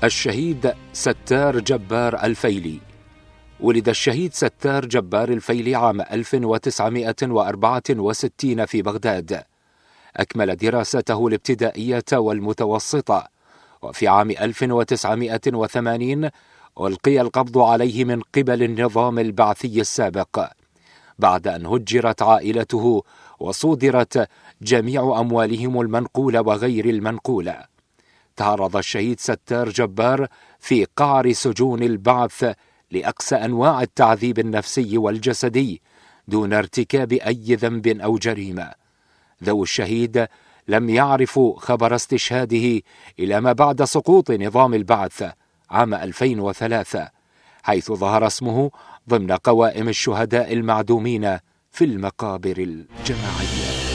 الشهيد ستار جبار الفيلي. ولد الشهيد ستار جبار الفيلي عام 1964 في بغداد. أكمل دراسته الابتدائية والمتوسطة، وفي عام 1980 ألقي القبض عليه من قبل النظام البعثي السابق، بعد أن هجرت عائلته وصودرت جميع أموالهم المنقولة وغير المنقولة. تعرض الشهيد ستار جبار في قعر سجون البعث لأقصى أنواع التعذيب النفسي والجسدي دون ارتكاب أي ذنب أو جريمة. ذوو الشهيد لم يعرفوا خبر استشهاده إلى ما بعد سقوط نظام البعث عام 2003، حيث ظهر اسمه ضمن قوائم الشهداء المعدومين في المقابر الجماعية.